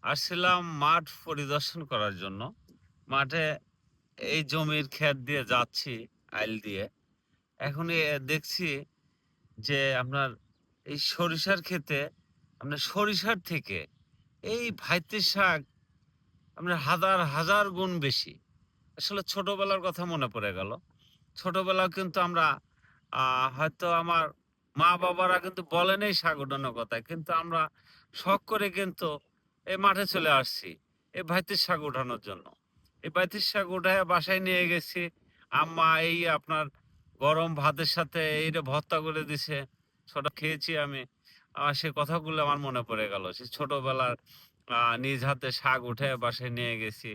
আসছিলাম মাঠ পরিদর্শন করার জন্য। মাঠে এই জমির ক্ষেত দিয়ে যাচ্ছি, আইল দিয়ে। এখন দেখছি যে আপনার এই সরিষার ক্ষেতে আপনার সরিষার থেকে এই ভাইতে শাক আপনার হাজার, হাজার গুণ বেশি। আসলে ছোটবেলার কথা মনে পড়ে গেল। ছোটবেলায় কিন্তু আমরা হয়তো আমার মা-বাবারা কিন্তু বলেনি শাক উঠানোর কথা। কিন্তু আমরা শখ করে কিন্তু এই মাঠে চলে আসছি। এই ভাইতির শাক উঠানোর জন্য। এই ভাইতির শাক উঠাইয়া বাসায় নিয়ে গেছি। আম্মা এই আপনার গরম ভাতের সাথে এইটা ভর্তা করে দিছে। সেটা খেয়েছি আমি। সে কথাগুলো আমার মনে পড়ে গেল। সে ছোটবেলার নিজ হাতে শাক উঠাইয়া বাসায় নিয়ে গেছি।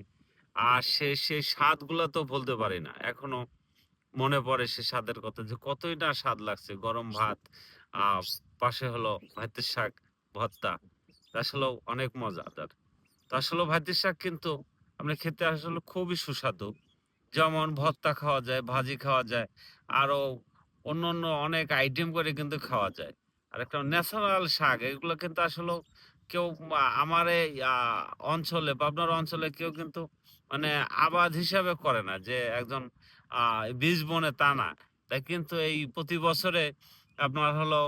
আর সেই স্বাদগুলা তো ভুলতে পারি না। এখনো মনে পড়ে সে স্বাদের কথা যে কতই না স্বাদ লাগছে। গরম ভাত, আ পাশে হলো ভাতের শাক ভর্তা। আসলেও অনেক মজাদার। তো আসলেও ভাতের শাক কিন্তু আপনি খেতে আসলে খুবই সুস্বাদু। যেমন ভর্তা খাওয়া যায়, ভাজি খাওয়া যায়। আরো অন্যান্য অনেক আইটেম করে কিন্তু খাওয়া যায়। আর একটা ন্যাচারাল শাক এগুলো কিন্তু আসলেও কেউ আমার এই অঞ্চলে পাবনার অঞ্চলে কেউ কিন্তু মানে আবাদ হিসাবে করে না যে একজন আ বীজ বনে তা না। তাই কিন্তু এই প্রতি বছরে আপনার হলো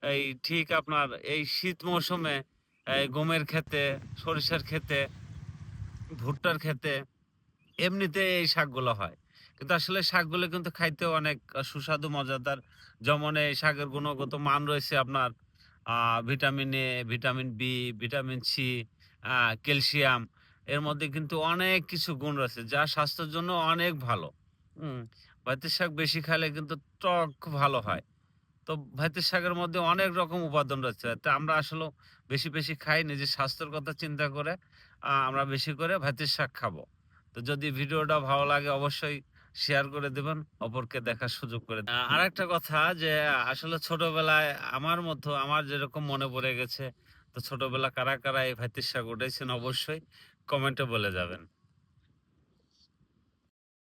এই ঠিক আপনার এই শীত মৌসুমে এই গমের ক্ষেতে, সরিষার ক্ষেতে, ভুট্টার ক্ষেতে এমনিতে এই শাকগুলো হয়। কিন্তু আসলে শাকগুলো কিন্তু খাইতেও অনেক সুস্বাদু মজাদার। যেমন এই শাকের গুণগত মান রয়েছে আপনার আ vitamin A, vitamin B, vitamin C, আ ক্যালসিয়াম। এর মধ্যে কিন্তু অনেক কিছু গুণ রয়েছে যা স্বাস্থ্যের জন্য অনেক ভালো। হুম? ভাতের শাক বেশি খাইলে কিন্তু ত্বক ভালো হয়। তো ভাতের শাকের মধ্যে অনেক রকম উপাদান রয়েছে। তা আমরা আসলেও বেশি, বেশি খাই নিজের স্বাস্থ্যের কথা চিন্তা করে আমরা বেশি করে ভাতের শাক খাবো। তো যদি ভিডিওটা ভালো লাগে অবশ্যই শেয়ার করে দিবেন, অপরকে দেখার সুযোগ করে আরেকটা কথা যে আসলে ছোটবেলায় আমার মতো আমার যেরকম মনে পড়ে গেছে, তো ছোটবেলা কারা, কারা এই ভাতের শাক উঠাইছেন অবশ্যই কমেন্টে বলে যাবেন।